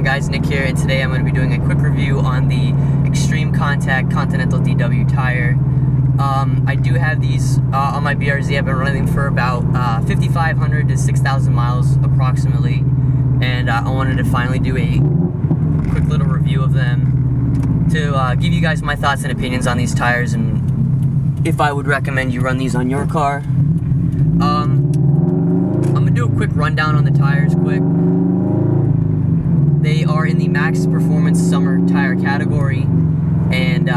Guys, Nick here, and today I'm going to be doing a quick review on the Extreme Contact Continental DW tire. I do have these on my BRZ. I've been running them for about 5,500 to 6,000 miles approximately, and I wanted to finally do a quick little review of them to give you guys my thoughts and opinions on these tires and if I would recommend you run these on your car. I'm going to do a quick rundown on the tires quick. They are in the Max Performance Summer tire category, and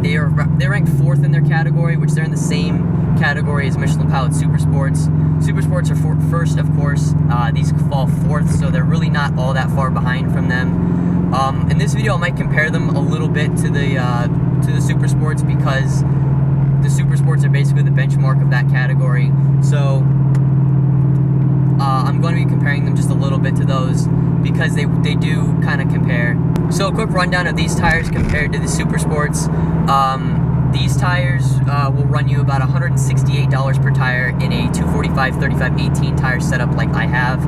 they're ranked 4th in their category, which they're in the same category as Michelin Pilot Super Sports. Super Sports are first, of course. These fall 4th, so they're really not all that far behind from them. In this video, I might compare them a little bit to the Super Sports because the Super Sports are basically the benchmark of that category. So I'm going to be comparing them just a little bit to those because they do kind of compare. So a quick rundown of these tires compared to the Super Sports. These tires will run you about $168 per tire in a 245, 35, 18 tire setup like I have.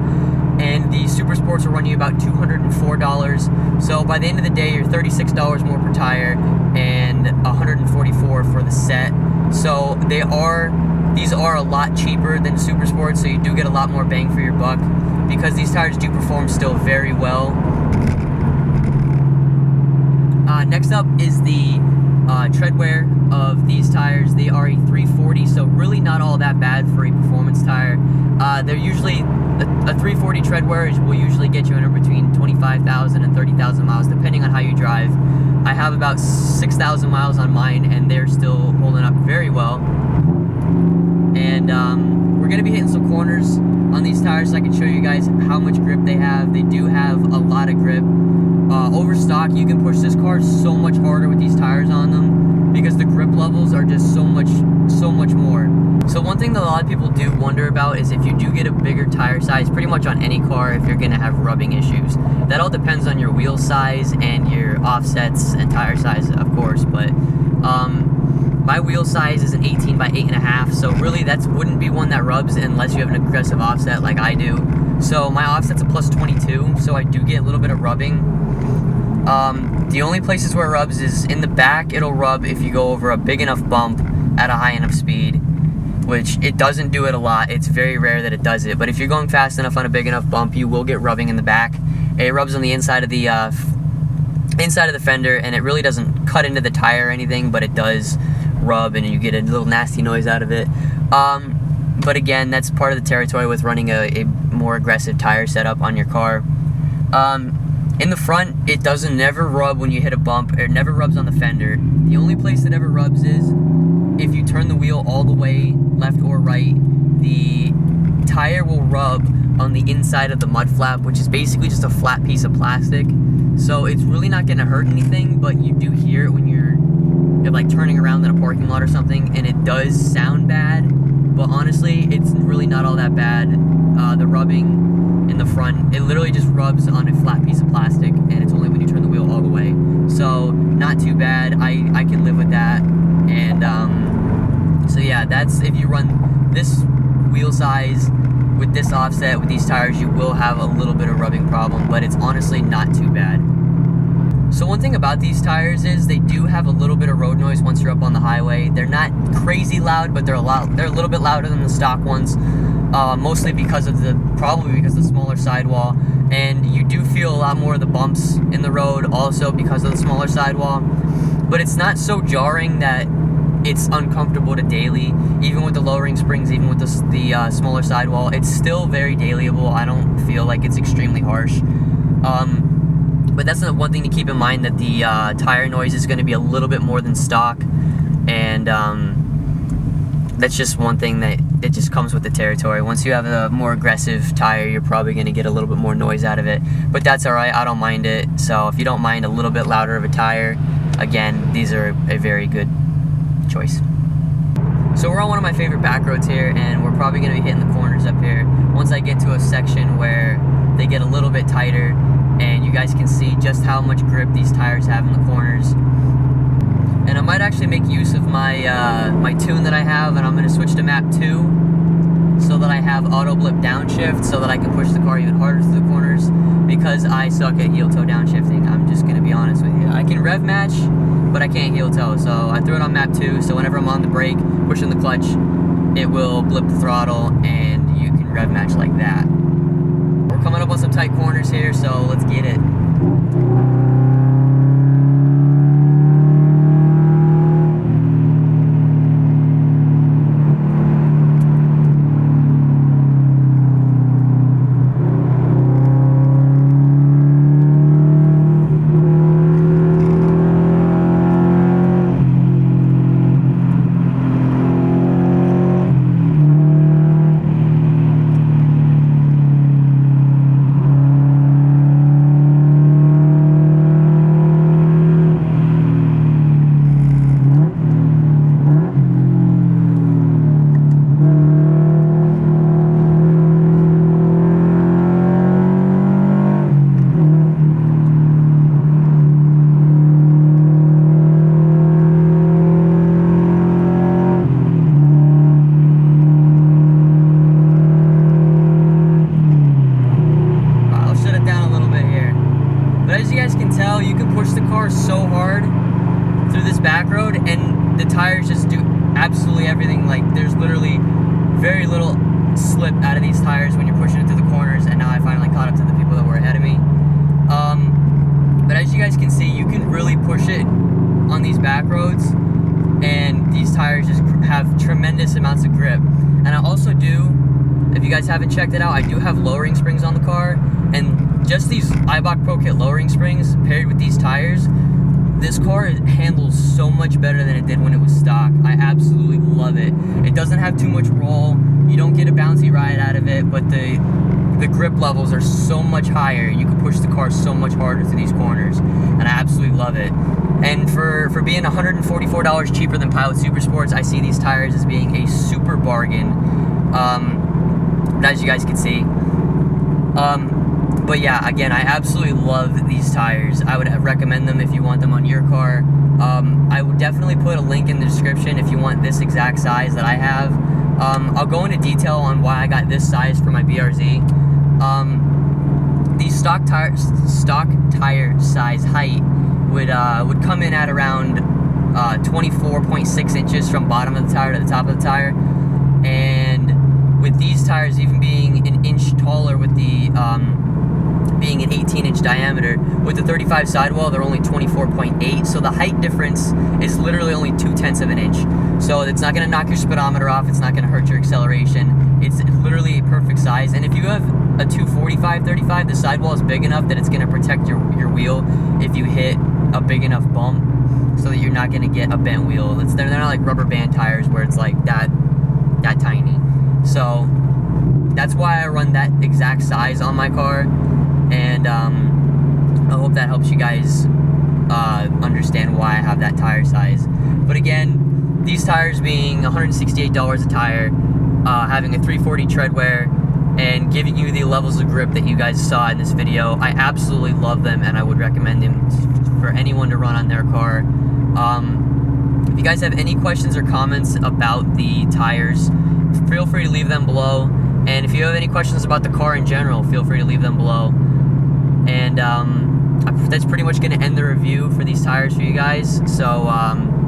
And the Super Sports will run you about $204. So by the end of the day, you're $36 more per tire and $144 for the set. So these are a lot cheaper than Super Sports, so you do get a lot more bang for your buck because these tires do perform still very well. Next up is the tread wear of these tires. They are a 340, so really not all that bad for a performance tire. They're usually a 340 tread wear will usually get you in between 25,000 and 30,000 miles, depending on how you drive. I have about 6,000 miles on mine, and they're still holding up very well. And we're going to be hitting some corners on these tires so I can show you guys how much grip they have. They do have a lot of grip. Over stock, you can push this car so much harder with these tires on them because the grip levels are just so much more. So one thing that a lot of people do wonder about is if you do get a bigger tire size, pretty much on any car, if you're going to have rubbing issues. That all depends on your wheel size and your offsets and tire size, of course, but my wheel size is an 18 by 8.5, so really that wouldn't be one that rubs unless you have an aggressive offset like I do. So my offset's a plus 22, so I do get a little bit of rubbing. The only places where it rubs is in the back. It'll rub if you go over a big enough bump at a high enough speed, which it doesn't do it a lot. It's very rare that it does it, but if you're going fast enough on a big enough bump, you will get rubbing in the back. It rubs on the inside of the fender, and it really doesn't cut into the tire or anything, but it does rub and you get a little nasty noise out of it. But again, that's part of the territory with running a more aggressive tire setup on your car. In the front, it never rub when you hit a bump. It never rubs on the fender. The only place that ever rubs is if you turn the wheel all the way left or right. The tire will rub on the inside of the mud flap, which is basically just a flat piece of plastic. So it's really not going to hurt anything, but you do hear it when you're like turning around in a parking lot or something, and it does sound bad, but honestly, it's really not all that bad. The rubbing in the front, it literally just rubs on a flat piece of plastic, and it's only when you turn the wheel all the way. So not too bad. I can live with that. And so yeah, that's if you run this wheel size with this offset with these tires, you will have a little bit of rubbing problem, but it's honestly not too bad. So one thing about these tires is they do have a little bit of road noise once you're up on the highway. They're not crazy loud, but they're a little bit louder than the stock ones, mostly probably because of the smaller sidewall. And you do feel a lot more of the bumps in the road also because of the smaller sidewall. But it's not so jarring that it's uncomfortable to daily. Even with the lowering springs, even with the smaller sidewall, it's still very dailyable. I don't feel like it's extremely harsh. But that's the one thing to keep in mind, that the tire noise is going to be a little bit more than stock, and that's just one thing that it just comes with the territory. Once you have a more aggressive tire, you're probably going to get a little bit more noise out of it, but that's alright. I don't mind it. So if you don't mind a little bit louder of a tire, again, these are a very good choice. So we're on one of my favorite back roads here, and we're probably going to be hitting the corners up here once I get to a section where they get a little bit tighter, and you guys can see just how much grip these tires have in the corners. And I might actually make use of my my tune that I have, and I'm going to switch to map 2 so that I have auto blip downshift so that I can push the car even harder through the corners, because I suck at heel toe downshifting. I'm just going to be honest with you. I can rev match, but I can't heel toe, so I threw it on map 2, so whenever I'm on the brake, pushing the clutch, it will blip the throttle, and you can rev match like that. We're coming up on some tight corners here, so let's get it. You can push the car so hard through this back road, and the tires just do absolutely everything. Like, there's literally very little slip out of these tires when you're pushing it through the corners, and now I finally caught up to the people that were ahead of me. But as you guys can see, you can really push it on these back roads, and these tires just have tremendous amounts of grip. And I also do, if you guys haven't checked it out, I do have lowering springs on the car, and just these Eibach Pro Kit lowering springs paired with these tires, this car handles so much better than it did when it was stock. I absolutely love it. It doesn't have too much roll. You don't get a bouncy ride out of it, but the grip levels are so much higher. You can push the car so much harder through these corners, and I absolutely love it. And for being $144 cheaper than Pilot Super Sports, I see these tires as being a super bargain, as you guys can see. But yeah, again, I absolutely love these tires. I would recommend them if you want them on your car. I would definitely put a link in the description if you want this exact size that I have. I'll go into detail on why I got this size for my BRZ. These stock tire size height would come in at around 24.6 inches from bottom of the tire to the top of the tire. And with these tires even being an inch taller, with the being an 18-inch diameter, with the 35 sidewall, they're only 24.8, so the height difference is literally only 0.2 of an inch. So it's not going to knock your speedometer off, it's not going to hurt your acceleration. It's literally a perfect size. And if you have a 245/35, the sidewall is big enough that it's going to protect your wheel if you hit a big enough bump, so that you're not going to get a bent wheel. They're not like rubber band tires where it's like that tiny. So that's why I run that exact size on my car. And I hope that helps you guys understand why I have that tire size. But again, these tires being $168 a tire, having a 340 tread wear, and giving you the levels of grip that you guys saw in this video, I absolutely love them, and I would recommend them for anyone to run on their car. If you guys have any questions or comments about the tires, feel free to leave them below. And if you have any questions about the car in general, feel free to leave them below. And that's pretty much going to end the review for these tires for you guys. So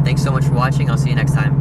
thanks so much for watching. I'll see you next time.